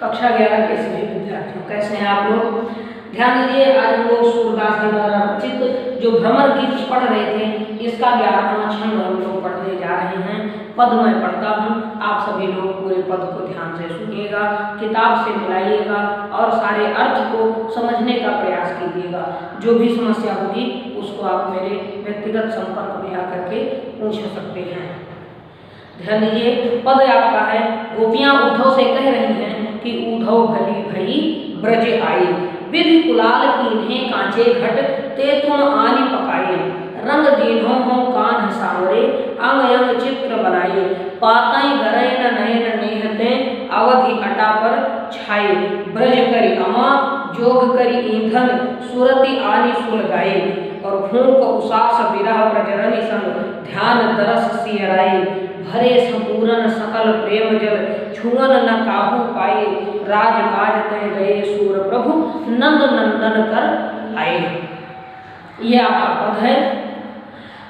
कक्षा 11 के सभी विद्यार्थियों, कैसे हैं आप लोग? ध्यान दीजिए, आज हम लोग सूरदास जी द्वारा रचित जो भ्रमर गीत पढ़ रहे थे, इसका 11वां छंद हम लोग पढ़ने जा रहे हैं। पद मैं पढ़ता हूँ, आप सभी लोग पूरे पद को ध्यान से सुनिएगा, किताब से मिलाइएगा और सारे अर्थ को समझने का प्रयास कीजिएगा। जो भी समस्या होगी उसको आप मेरे व्यक्तिगत संपर्क में आकर के पूछ सकते हैं। ध्यान दीजिए, पद आपका है, गोपियां उद्धव से कह रही हैं कि उद्धव भली भई ब्रज आई, विधि कुलाल कीन्हे कांचे घट, ते तुम आनि पकाए, रंग दीन्हो हो कान्ह सांवरे, अंग अंग चित्र बनाए, पातई गरय न नयन नेहते, अवधि अटा पर छाए, ब्रज करी अमा जोग करी ईंधन, सुरति आनि सुलगाए, और फूंक उसास विरह ब्रजरनि संग, ध्यान तरस सियराए, भरे संपूर्ण सकल प्रेम जल, छुअन न काहू पाए, राज काज तय गए सूर प्रभु, नंद नंदन कर आए। ये आपका पद है।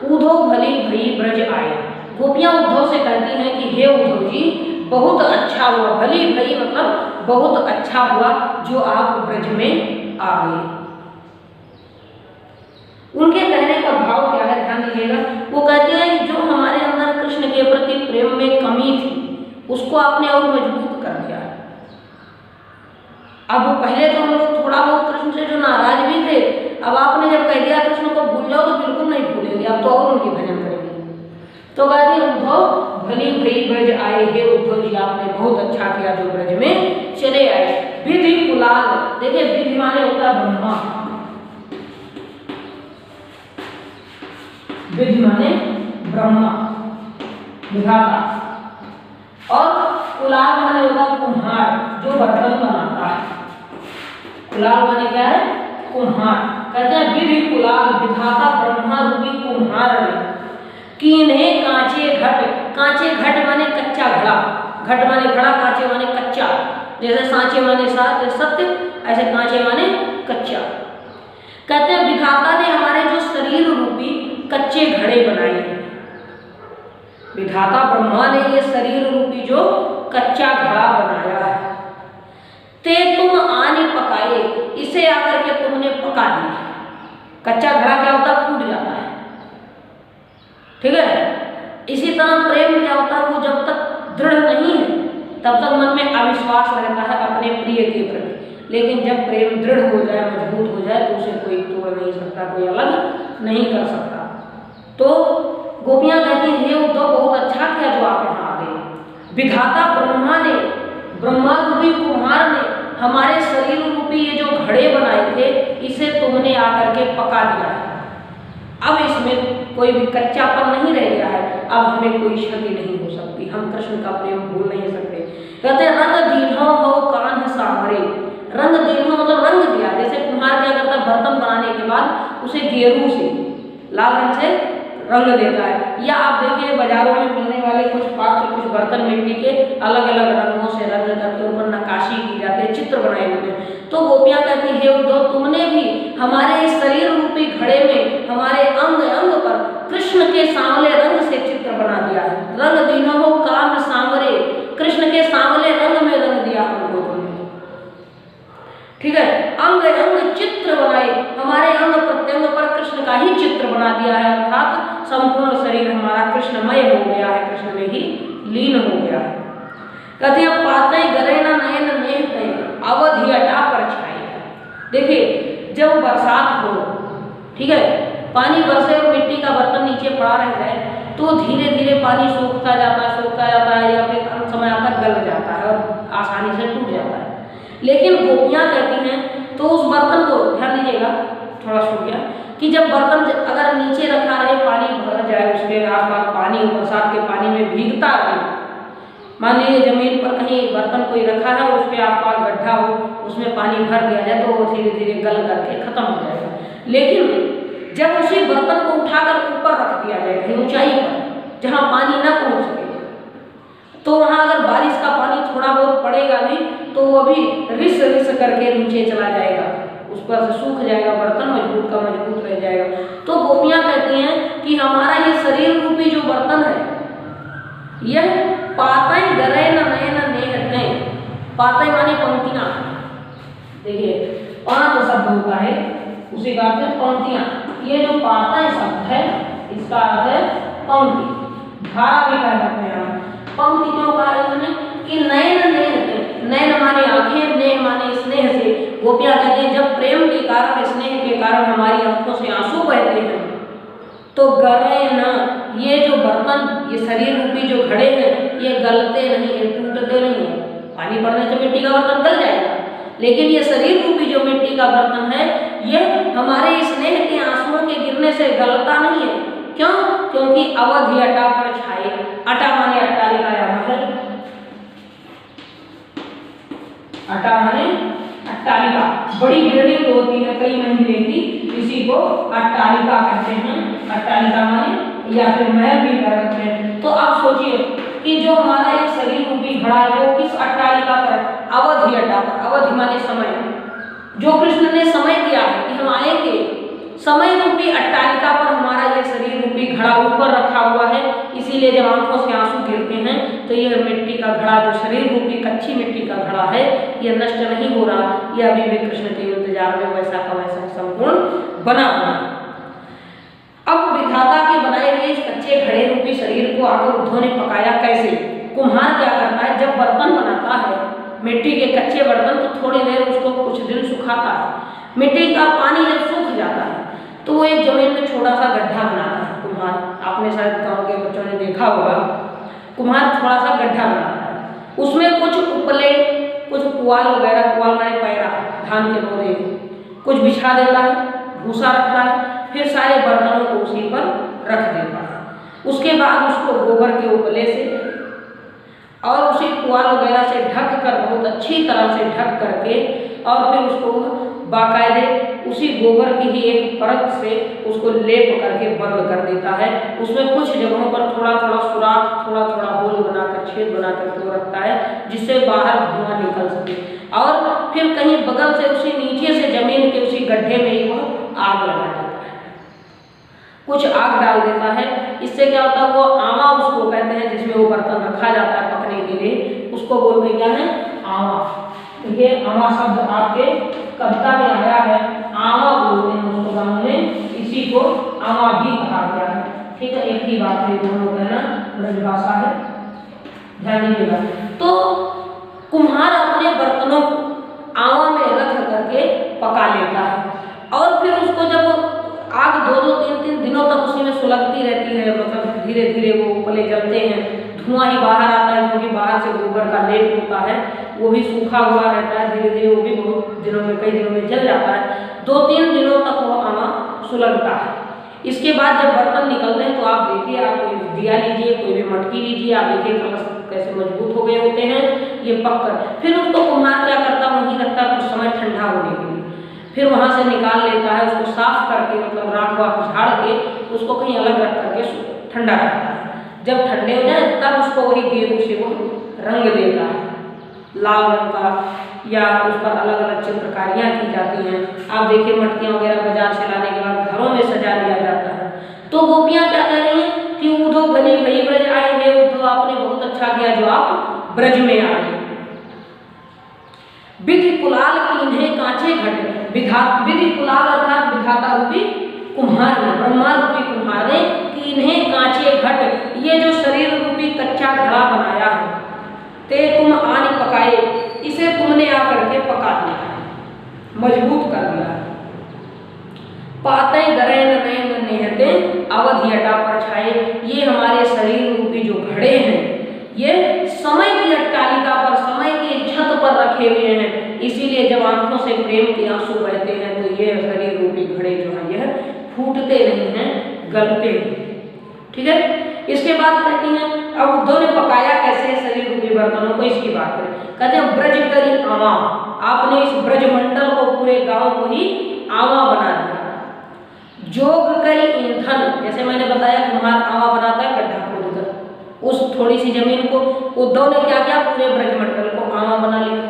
उद्धव भली भई ब्रज आए, गोपियां उद्धव से कहती हैं कि हे उद्धव जी, बहुत अच्छा हुआ, भली भई मतलब बहुत अच्छा हुआ जो आप ब्रज में आ गए। उनके कहने का भाव क्या है, ध्यान दीजिएगा। वो कहते हैं कि जो हमारे अंदर कृष्ण के प्रति प्रेम में कमी थी उसको आपने और मजबूत कर दिया। अब पहले तो हम लोग थोड़ा बहुत कृष्ण से जो नाराज भी थे, अब आपने जब कह दिया कृष्ण को भूल जाओ तो बिल्कुल नहीं भूलेंगे, अब तो और उनकी भजन करेंगे। तो कहते उद्धव भली भई ब्रज आए, हे उद्धव जी आपने बहुत अच्छा किया जो ब्रज में चले आए। विधि कुलाल, देखिए विधि माने होता है ब्रह्मा, विधि माने ब्रह्मा विधाता, और कुलाल माने होगा कुम्हार जो बर्तन बनाता है। कुलाल माने क्या है? कुम्हार। कहते हैं विधि कुलाल विधाता ब्रह्मा रूपी कुम्हार ने कीन्हे कांचे घट, कांचे घट माने कच्चा घड़ा, घट माने घड़ा, कांचे माने कच्चा, जैसे सांचे माने सत्य, ऐसे कांचे माने कच्चा। कहते हैं विधाता ने हमारे जो शरीर रूपी कच्चे घड़े बनाए हैं, विधाता ब्रह्मा ने ये शरीर रूपी जो कच्चा घड़ा बनाया है, ते तुम आने पकाए, इसे आकर के तुमने पका दिया। कच्चा घड़ा क्या होता है? फूट जाता है, ठीक है। इसी तरह प्रेम क्या होता है? वो जब तक दृढ़ नहीं है तब तक मन में अविश्वास रहता है अपने प्रिय के प्रति, लेकिन जब प्रेम दृढ़ हो जाए, मजबूत हो जाए तो उसे कोई तोड़ नहीं सकता, कोई अलग नहीं कर सकता। तो गोपियां कहती हैं हे उद्धव बहुत अच्छा किया जो आप यहाँ आ गए। विधाता ब्रह्मा ने, ब्रह्मा रूपी कुम्हार ने हमारे शरीर रूपी ये जो घड़े बनाए थे इसे तुमने आकर के पका दिया है। अब इसमें कोई भी कच्चापन नहीं रह गया है, अब हमें कोई क्षति नहीं हो सकती, हम कृष्ण का प्रेम भूल नहीं सकते। कहते हैं रंग दीन्हो हो कान्ह सांवरे, रंग दीन्हो मतलब रंग दिया। जैसे कुम्हार क्या करता है, बर्तन बनाने के बाद उसे गेरू से, लाल रंग से रंग देता है। या आप देखिए बाजारों में मिलने वाले कुछ पात्र, कुछ बर्तन मिट्टी के अलग अलग रंगों से रंग करके ऊपर नक्काशी की जाती है, चित्र बनाए हुए हैं। तो गोपियां कहती हे उद्धव तुमने भी हमारे शरीर रूपी घड़े में हमारे अंग अंग पर कृष्ण के सांवले रंग से चित्र बना दिया है। रंग दीन्हो हो कान्ह सांवरे, कृष्ण के सांवले रंग में रंग दिया हमको तुमने, ठीक है। अंग अंग चित्र बनाए, हमारे अंग प्रत्यंग पर कृष्ण का ही चित्र बना दिया है, अर्थात संपूर्ण शरीर हमारा कृष्णमय हो गया है, कृष्ण में ही लीन हो गया है। कहते हैं पातई गरय न नयन नेहते, अवधि अटा पर छाए। देखिए जब बरसात हो, ठीक है, पानी बरसे और मिट्टी का बर्तन नीचे पड़ा रह जाए तो धीरे धीरे पानी सूखता जाता है या फिर अंत समय आकर गल जाता है और आसानी से टूट जाता है। लेकिन गोपियां कहती हैं तो उस बर्तन को, ध्यान दीजिएगा, थोड़ा सूख गया, कि जब बर्तन अगर नीचे रखा रहे, पानी भर जाए, उसके आसपास पानी, बरसात के पानी में भीगता रहे, मान लीजिए जमीन पर कहीं बर्तन कोई रखा है और उसके आसपास गड्ढा हो, उसमें पानी भर दिया जाए तो वो धीरे धीरे गल करके खत्म हो जाएगा। लेकिन जब उसी बर्तन को उठाकर ऊपर रख दिया जाए कहीं ऊंचाई पर जहाँ पानी न पहुँच सके, तो वहाँ अगर बारिश का पानी थोड़ा बहुत पड़ेगा भी तो वो भी रिस रिस करके नीचे चला जाएगा, उस पर से सूख जाएगा, बर्तन मजबूत का मजबूत रह जाएगा। तो गोपियां कहती हैं कि हमारा ये शरीर रूपी जो बर्तन है, यह पातई गरय न नयन नेहते, पातय माने पंक्तियां। देखिए पांच शब्द होता है, उसी का अर्थ है पंक्तियां। ये जो पातय शब्द है इसका अर्थ है पंक्ति। धारा भी कह सकते हैं हम। पंक्ति क्यों कहा इन्होंने कि नयन नेह, नयन माने आंखें, नेह माने स्नेह से। गोपियां कहते हैं जब प्रेम के कारण, स्नेह के कारण हमारी आंखों से आंसू बहते हैं तो गले न, ये जो बर्तन, ये शरीर रूपी जो घड़े हैं ये गलते नहीं है, टूटते नहीं है। पानी पड़ने से मिट्टी का बर्तन गल जाएगा, लेकिन ये शरीर रूपी जो मिट्टी का बर्तन है ये हमारे स्नेह के आंसुओं के गिरने से गलता नहीं है। क्यों? क्योंकि अवधि अटा पर छाए। अटा माने अट्टालिका या महल, अटा माने अट्टालिका, बड़ी बिल्डिंग होती है कई मंजिले की, इसी को अट्टालिका कहते हैं। अट्टालिका माने या फिर महल भी कह सकते हैं। तो आप सोचिए कि जो हमारा ये शरीर रूपी घड़ा है वो किस अट्टालिका पर? अवधि अटा पर। अवधि माने समय, जो कृष्ण ने समय दिया है कि हम आएंगे, समय रूपी अट्टालिका पर हमारा ये शरीर रूपी घड़ा ऊपर रखा हुआ है। इसीलिए जब आंखों से आंसू गिरते हैं तो यह मिट्टी का घड़ा, जो शरीर रूपी कच्ची मिट्टी का घड़ा है, यह नष्ट नहीं हो रहा, यह अभी भी कृष्ण के इंतजार में वैसा का वैसा संपूर्ण बना हुआ है। अब विधाता के बनाए हुए इस कच्चे घड़े रूपी शरीर को आकर उद्धव ने पकाया कैसे? कुम्हार क्या करता है, जब बर्तन बनाता है मिट्टी के कच्चे बर्तन तो थोड़ी देर उसको कुछ दिन सुखाता है। मिट्टी का पानी जब सूख जाता है तो वो एक जमीन में छोटा सा गड्ढा बनाता है कुम्हार। आपने शायद गांव के बच्चों ने देखा होगा, कुम्हार थोड़ा सा गड्ढा बनाता है, उसमें कुछ उपले, कुछ पुआल वगैरह, पुआल माने पैरा, धान के पौधे, कुछ बिछा देता है, भूसा रखता है, फिर सारे बर्तनों को उसी पर रख देता है। उसके बाद उसको गोबर के उपले से और उसी पुआल वगैरह से ढक कर, बहुत अच्छी तरह से ढक करके, और फिर उसको बाकायदे उसी गोबर की ही एक परत से उसको लेप करके बंद कर देता है। उसमें कुछ जगहों पर थोड़ा थोड़ा सुराख, थोड़ा थोड़ा होल बनाकर, छेद बनाकर वो रखता है जिससे बाहर धुआं निकल सके। और फिर कहीं बगल से उसी नीचे से जमीन के उसी गड्ढे में ही वो आग लगा देता है, कुछ आग डाल देता है। इससे क्या होता है, वो आवा उसको कहते हैं जिसमें वो बर्तन रखा जाता है पकने के लिए, उसको बोलते क्या है? आवा। ये आवा शब्द आपके कविता में आया है, आवा बोलते हैं उसको गाँव में, इसी को आवा भी कहा गया है। ठीक है, एक ही बात है, दोनों कहना ब्रजभाषा है, ध्यान दीजिएगा। तो कुम्हार अपने बर्तनों को आवा में रख करके पका लेता है और फिर उसको जब आग 2-2, 3-3 दिनों तक उसी में सुलगती रहती है, मतलब धीरे धीरे वो उपले जलते हैं, धुआं ही बाहर आता है क्योंकि बाहर से गोबर का लेप होता है, वो भी सूखा हुआ रहता है, धीरे धीरे वो भी बहुत दिनों में, कई दिनों में जल जाता है। 2-3 दिनों तक वो आवा सुलगता है। इसके बाद जब बर्तन निकलते हैं तो आप देखिए, आप कोई दिया लीजिए, कोई भी मटकी लीजिए, आप देखिए कलश कैसे मजबूत हो गए होते हैं ये पककर। फिर उसको कुम्हार क्या करता, वहीं रखता कुछ समय ठंडा होने के लिए, फिर वहाँ से निकाल लेता है, उसको साफ करके, मतलब राख वाख झाड़ के उसको कहीं अलग रख करके ठंडा करता है। जब ठंडे हो जाए तब उसको वही गेहूं से वो रंग देता है, लाल रंग का, या उस पर अलग अलग चित्रकारियाँ की जाती हैं। आप देखिए मटकियाँ वगैरह बाजार से लाने के बाद घरों में सजा लिया जाता है। तो गोपियाँ क्या कह रही हैं कि उद्धव भले भई ब्रज आए हैं, उद्धव आपने बहुत अच्छा किया जो आप ब्रज में आए। विधि कुलाल कीन्हे कांचे घट, विधि कुलाल अर्थात विधाता रूपी कुम्हार ने, ब्रह्मा रूपी कुम्हार ने कीन्हे कांचे घट, ये जो शरीर रूपी कच्चा घड़ा बनाया है, ते तुम आन पकाए, इसे तुमने आकर के पका दिया, मजबूत कर दिया। पाते गरे नयन नेहते अवधि अटा पर छाए, ये हमारे शरीर रूपी जो घड़े हैं ये समय की अट्टालिका पर, समय की छत पर रखे हुए हैं। इसीलिए जब आंखों से प्रेम के आंसू बहते हैं तो ये शरीर रूपी घड़े जो है यह फूटते नहीं हैं, गलते नहीं। ठीक है, इसके बाद कहती हैं अब उद्धव ने पकाया कैसे शरीर रूपी बर्तनों को, इसकी बात करें। कहते हैं ब्रज करी आवा, आपने इस ब्रजमंडल को, पूरे गांव को ही आवा बना दिया। जोग करी ईंधन, जैसे मैंने बताया कुम्हार आवा बनाता है गड्ढा खोद कर, उस थोड़ी सी जमीन को उद्धव ने क्या किया, पूरे ब्रजमंडल को आवा बना लिया।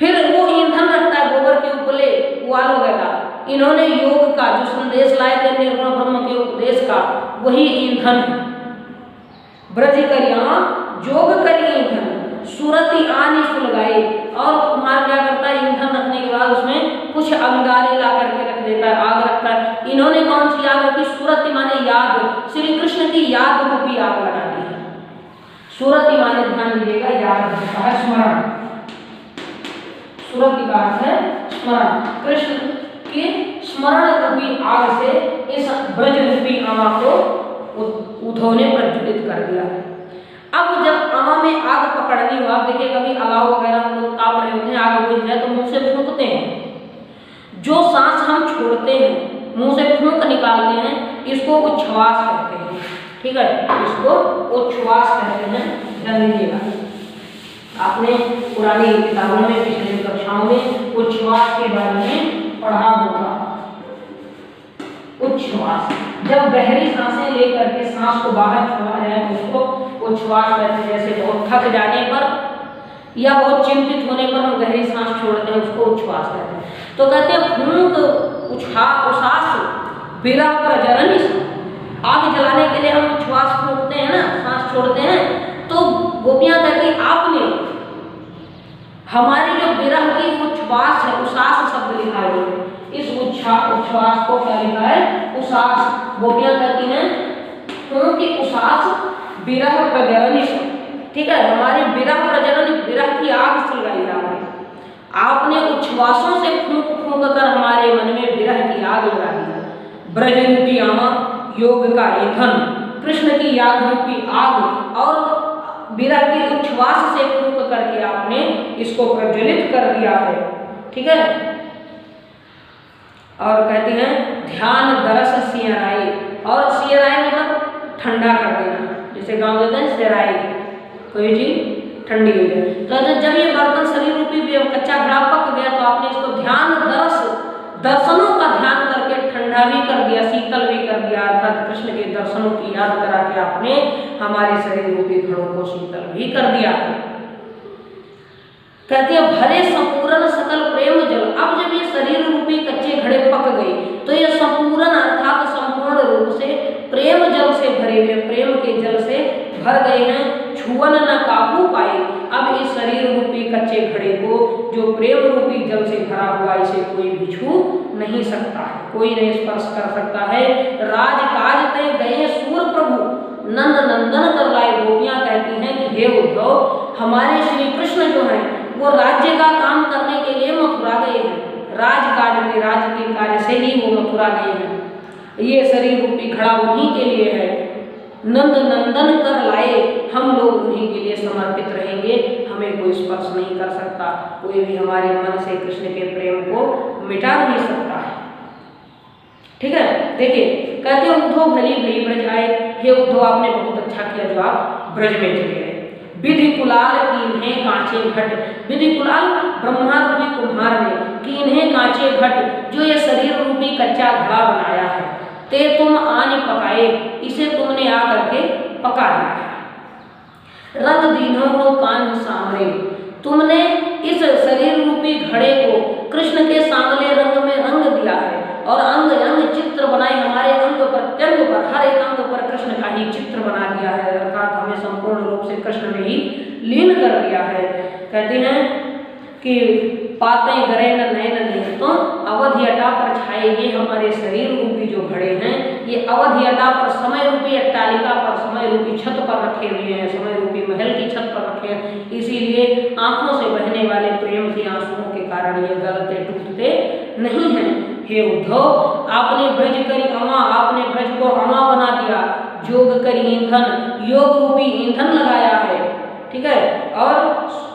फिर वो ईंधन रखता है, गोबर के उपले, पुआल वगैरह, इन्होंने योग का जो संदेश लाए थे निर्गुण ब्रह्म के उपदेश का, वही ईंधन ब्रज करिया जोग करी ईंधन। सूरती आनी सुलगाए, और कुम्हार क्या करता है, ईंधन रखने के बाद उसमें कुछ अंगारे ला करके रख देता है, आग रखता है। इन्होंने कौन सी आग रखी, सूरती माने याद, श्री कृष्ण की याद रूपी आग लगा दी है। सूरती माने ध्यान दीजिएगा, याद होता है, स्मरण, सूरती का अर्थ है स्मरण, कृष्ण के स्मरण रूपी आग से इस ब्रज रूपी अमा को उद्धव ने प्रज्वलित कर दिया है। अब जब अमा में आग पकड़नी हो, आप देखिए कभी अलाव वगैरह हम लोग ताप रहे होते हैं, आग बुझ जाए तो मुंह से फूंकते हैं। जो सांस हम छोड़ते हैं, मुंह से फूंक निकालते हैं, इसको उच्छ्वास कहते हैं। ठीक है, इसको उच्छ्वास कहते हैं, ध्यान दीजिएगा। आपने पुरानी किताबों में, पिछले कक्षाओं में उच्छ्वास के बारे में पढ़ा होगा। उच्छ्वास, जब गहरी सांसें लेकर के सांस को बाहर छोड़ा जाए तो उसको उच्छ्वास कहते हैं। जैसे बहुत थक जाने पर या बहुत चिंतित होने पर हम गहरी सांस छोड़ते हैं, उसको उच्छ्वास कहते हैं। तो कहते हैं फूंक उच्छ्वास विरह प्रजननी, आग जलाने के लिए हम उच्छ्वास फूंकते हैं ना, सांस छोड़ते हैं। तो गोपियां कहती हैं आपने हमारी जो विरह की उच्छ्वास है, उसास शब्द लिखा है, इस उच्छ्वास को क्या लिखा है, उसास। गोपियां कहती हैं क्योंकि उसास विरह प्रजननी, ठीक है, हमारी विरह प्रजनन, विरह की आग सुलगाई आपने उच्छ्वासों से फूंक फूंक कर हमारे मन में विरह की आग लगा दी। ब्रज रूपी आमा योग का ईंधन, कृष्ण की याद रूपी आग और विरह की उच्छ्वास से फूंक करके आपने इसको प्रज्वलित कर दिया है। ठीक है, और कहते हैं ध्यान दरस सियराई, और सियराई मतलब ठंडा कर देना, जैसे गांव देते हैं सियराई, कोई चीज ठंडी हो जाए। तो जब ये बर्तन शरीर रूपी कच्चा घड़ा पक गया तो आपने इसको ध्यान दरस, दर्शनों का ध्यान करके ठंडा भी कर दिया, शीतल भी कर दिया, अर्थात कृष्ण के दर्शनों की याद करा के आपने हमारे शरीर रूपी घड़ों को शीतल भी कर दिया। कहती है भरे संपूर्ण सकल प्रेम जल, अब जब ये शरीर रूपी कच्चे घड़े पक गए तो ये संपूर्ण अर्थात संपूर्ण रूप से प्रेम जल से भरे हुए, प्रेम के जल से भर गए हैं। छुअन न काबू पाए, अब इस शरीर रूपी कच्चे घड़े को जो प्रेम रूपी जल से भरा हुआ, इसे कोई भी छू नहीं सकता है, कोई नहीं स्पर्श कर सकता है। राजकाज ते गए सूर प्रभु, नंद नंदन कर लाए। गोपियां कहती हैं कि हे उद्धव, हमारे श्री कृष्ण जो हैं वो राज्य का काम करने के लिए मथुरा गए हैं, राजकाज के, राज्य के कार्य से ही वो मथुरा गए हैं। ये शरीर रूपी घड़ा उन्हीं के लिए है, नंद नंदन कर लाए, हम लोग उन्हीं के लिए समर्पित रहेंगे, हमें कोई स्पर्श नहीं कर सकता, कोई भी हमारे मन से कृष्ण के प्रेम को मिटा नहीं सकता है। ठीक है, देखिए कहते हैं उद्धव भली भली ब्रज आए, हे उद्धव आपने बहुत अच्छा किया जो आप ब्रज में चले गए। विधि कुलाल कीन्हे कांचे घट, विधि कुलाल ब्रह्मा रूपी कुम्हार ने कीन्हे कांचे घट, जो ये शरीर रूपी कच्चा घड़ा बनाया है, ते तुम आने पकाए, इसे तुमने आकर के पका दिया है। रंग दीनों हो कान सांवरे, तुमने इस शरीर रूपी घड़े को कृष्ण के सांवले रंग में रंग दिया है, और अंग अंग चित्र बनाए, हमारे अंग प्रत्यंग पर, हर एक अंग पर कृष्ण का ही चित्र बना दिया है, अर्थात हमें संपूर्ण रूप से कृष्ण में ही लीन कर दिया है। कहते हैं कि पाते गरे न नयन नहीं, तो अवधि अटा पर छाएंगे हमारे शरीर रूपी जो घड़े हैं, ये अवधि अटा पर, समय रूपी अट्टालिका पर, समय रूपी छत पर रखे हुए हैं, समय रूपी महल की छत पर रखे हैं, इसीलिए आंखों से बहने वाले प्रेम के आंसुओं के कारण ये गलते टूटते नहीं हैं। हे उद्धव, आपने ब्रज करी अमा, आपने ब्रज को अमा बना दिया, योग करी ईंधन, योग रूपी ईंधन लगाया है। ठीक है, और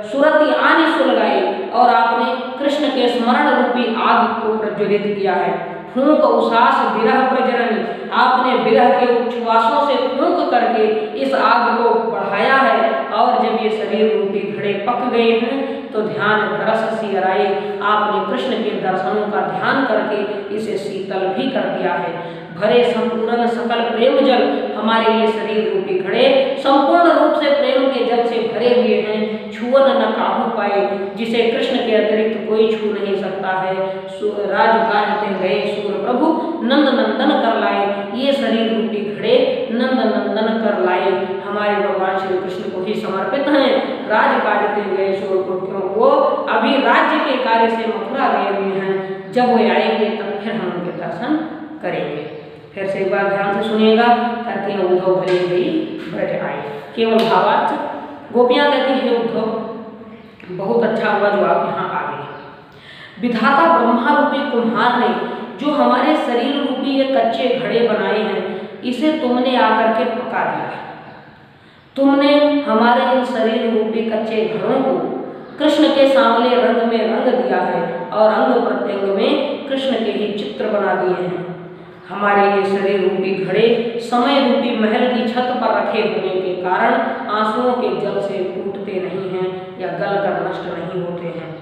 सुरती आने सुलगाई, और आपने कृष्ण के स्मरण रूपी आग को प्रज्वलित किया है। फूंक उसास विरह प्रजननी, आपने विरह के उच्छ्वासों से फूंक करके इस आग को बढ़ाया है, और जब ये शरीर रूपी घड़े पक गए हैं तो ध्यान रस सियराए, आपने कृष्ण के दर्शनों का ध्यान करके इसे शीतल भी कर दिया है। भरे संपूर्ण सकल प्रेम जल, हमारे ये शरीर रूपी घड़े संपूर्ण रूप से प्रेम के जल से भरे हुए हैं। छुअन न काबू पाए, जिसे कृष्ण के अतिरिक्त कोई छू नहीं सकता है। राजकाज ते गए सूर प्रभु, नंद नंदन कर लाए, ये शरीर रूपी घड़े नंद नंदन कर लाए, हमारे भगवान श्री कृष्ण को ही समर्पित हैं। राज कार्य के गए सो क्यों, वो अभी राज्य के कार्य से मथुरा गए हुए हैं, जब वो आएंगे तब फिर हम उनके दर्शन करेंगे। फिर से एक बार ध्यान से सुनिएगा, कहते हैं उद्धव भले ही ब्रज आए, केवल भावार्थ। गोपियाँ कहती है उद्धव बहुत अच्छा हुआ जो आप यहाँ आ गए। विधाता ब्रह्मा रूपी कुम्हार ने जो हमारे शरीर रूपी ये कच्चे घड़े बनाए हैं, इसे तुमने आकर के पका दिया है। तुमने हमारे इन शरीर रूपी कच्चे घड़ों को कृष्ण के सांवले रंग में रंग दिया है और अंग प्रत्यंग में कृष्ण के ही चित्र बना दिए हैं। हमारे ये शरीर रूपी घड़े समय रूपी महल की छत पर रखे होने के कारण आंसुओं के जल से टूटते नहीं हैं या गल कर नष्ट नहीं होते हैं।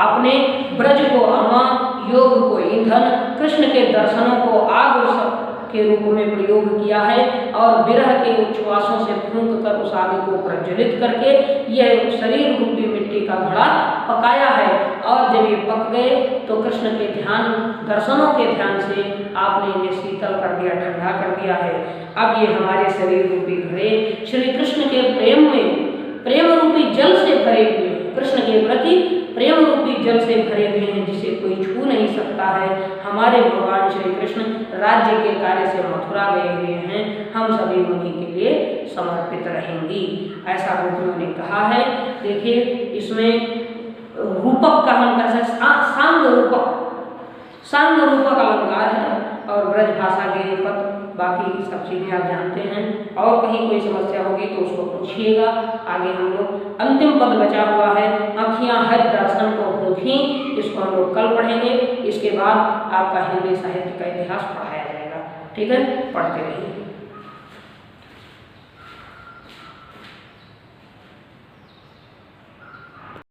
आपने ब्रज को अमा, योग को ईंधन, कृष्ण के दर्शनों को आग के रूप में प्रयोग किया है और विरह के उच्छ्वासों से फूंक कर उस आग को प्रज्वलित करके यह शरीर रूपी मिट्टी का घड़ा पकाया है। और जब ये पक गए तो कृष्ण के ध्यान, दर्शनों के ध्यान से आपने इन्हें शीतल कर दिया, ठंडा कर दिया है। अब ये हमारे शरीर रूपी घड़े श्री कृष्ण के प्रेम में, प्रेम रूपी जल से भरे हुए, कृष्ण के प्रति प्रेम रूपी जल से भरे हुए हैं, जिसे कोई छू नहीं सकता है। हमारे भगवान श्री कृष्ण राज्य के कार्य से मथुरा गए हुए हैं, हम सभी उन्हीं के लिए समर्पित रहेंगी, ऐसा उन्होंने कहा है। देखिए इसमें रूपक का हम कह सकते, सांग रूपक, सांग रूपक अलंकार है और ब्रज भाषा के पद, बाकी सब चीज़ें आप जानते हैं। और कहीं कोई समस्या होगी तो उसको पूछिएगा। आगे हम लोग अंतिम पद बचा हुआ है, आँखियाँ हर दर्शन को भूखी, इसको हम लोग कल पढ़ेंगे। इसके बाद आपका हिंदी साहित्य का इतिहास पढ़ाया जाएगा। ठीक है, पढ़ते रहिए।